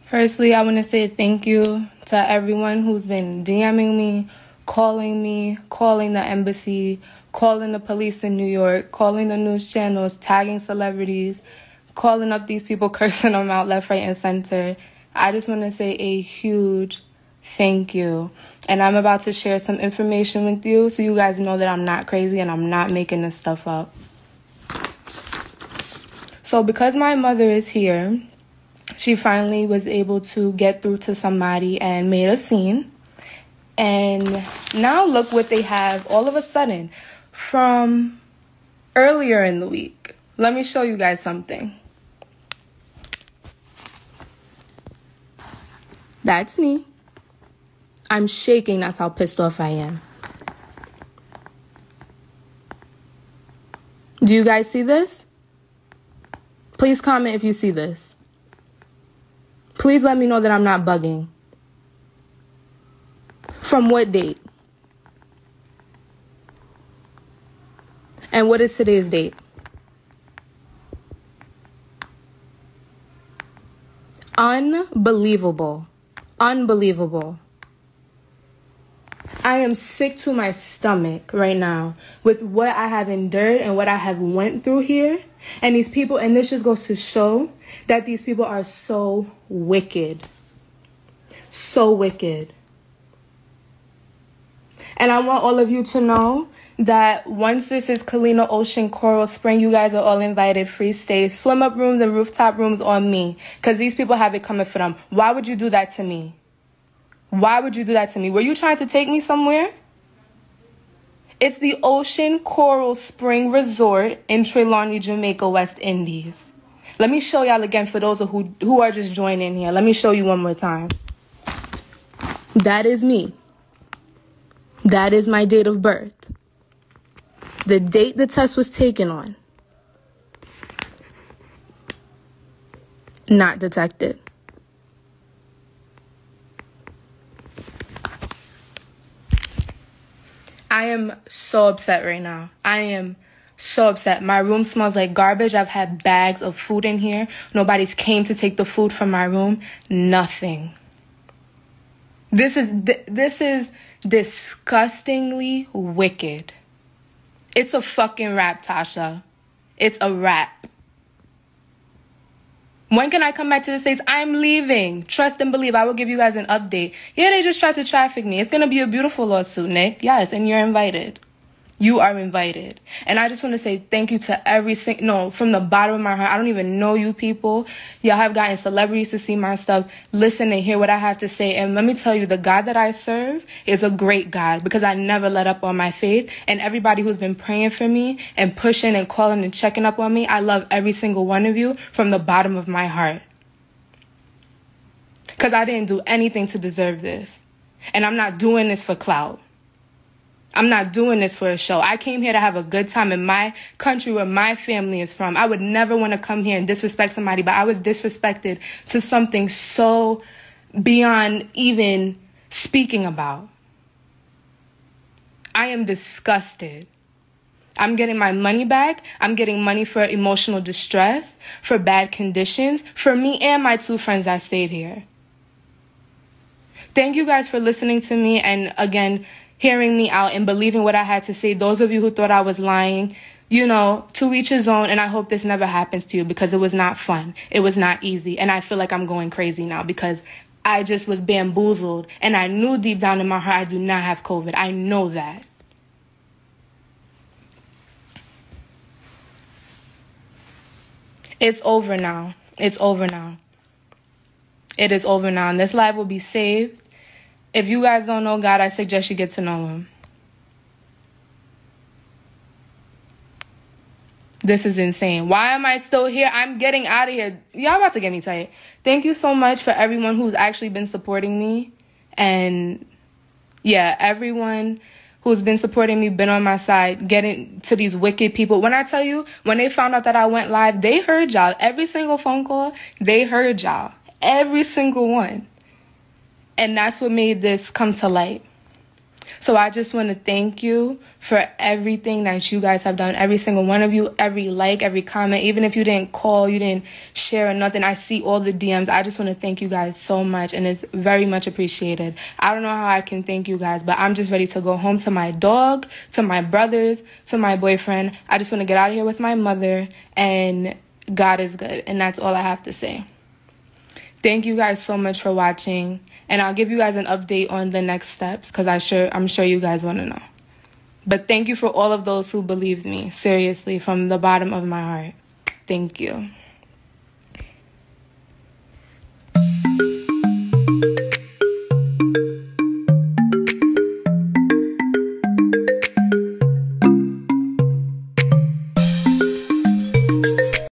Firstly, I want to say thank you to everyone who's been DMing me, calling the embassy, calling the police in New York, calling the news channels, tagging celebrities, calling up these people, cursing them out left, right, and center. I just want to say a huge thank you. And I'm about to share some information with you so you guys know that I'm not crazy and I'm not making this stuff up. So because my mother is here, she finally was able to get through to somebody and made a scene. And now look what they have all of a sudden from earlier in the week. Let me show you guys something. That's me. I'm shaking. That's how pissed off I am. Do you guys see this? Please comment if you see this. Please let me know that I'm not bugging. From what date? And what is today's date? Unbelievable. Unbelievable. I am sick to my stomach right now with what I have endured and what I have went through here. And these people, and this just goes to show that these people are so wicked. So wicked. And I want all of you to know that once this is KALINA Ocean Coral Spring, you guys are all invited. Free stay, swim up rooms and rooftop rooms on me. Because these people have it coming for them. Why would you do that to me? Why would you do that to me? Were you trying to take me somewhere? It's the Ocean Coral Spring Resort in Trelawney, Jamaica, West Indies. Let me show y'all again for those who are just joining here. Let me show you one more time. That is me. That is my date of birth. The date the test was taken on. Not detected. I am so upset right now. I am so upset. My room smells like garbage. I've had bags of food in here. Nobody's came to take the food from my room. Nothing. This is disgustingly wicked. It's a fucking rap, Tasha. It's a rap. When can I come back to the States? I'm leaving. Trust and believe. I will give you guys an update. Yeah, they just tried to traffic me. It's going to be a beautiful lawsuit, Nick. Yes, and you're invited. You are invited. And I just want to say thank you to every single... No, from the bottom of my heart. I don't even know you people. Y'all have gotten celebrities to see my stuff, listen and hear what I have to say. And let me tell you, the God that I serve is a great God because I never let up on my faith. And everybody who's been praying for me and pushing and calling and checking up on me, I love every single one of you from the bottom of my heart. Because I didn't do anything to deserve this. And I'm not doing this for clout. I'm not doing this for a show. I came here to have a good time in my country where my family is from. I would never want to come here and disrespect somebody, but I was disrespected to something so beyond even speaking about. I am disgusted. I'm getting my money back. I'm getting money for emotional distress, for bad conditions, for me and my two friends that stayed here. Thank you guys for listening to me and, again, hearing me out and believing what I had to say. Those of you who thought I was lying, you know, to each his own. And I hope this never happens to you because it was not fun. It was not easy. And I feel like I'm going crazy now because I just was bamboozled. And I knew deep down in my heart I do not have COVID. I know that. It's over now. It's over now. It is over now. And this life will be saved. If you guys don't know God, I suggest you get to know him. This is insane. Why am I still here? I'm getting out of here. Y'all about to get me tight. Thank you so much for everyone who's actually been supporting me. And yeah, everyone who's been supporting me, been on my side, getting to these wicked people. When I tell you, when they found out that I went live, they heard y'all. Every single phone call, they heard y'all. Every single one. And that's what made this come to light. So I just want to thank you for everything that you guys have done. Every single one of you, every like, every comment, even if you didn't call, you didn't share or nothing. I see all the DMs. I just want to thank you guys so much, and it's very much appreciated. I don't know how I can thank you guys, but I'm just ready to go home to my dog, to my brothers, to my boyfriend. I just want to get out of here with my mother, and God is good, and that's all I have to say. Thank you guys so much for watching, and I'll give you guys an update on the next steps because I'm sure you guys want to know. But thank you for all of those who believed me, seriously, from the bottom of my heart. Thank you.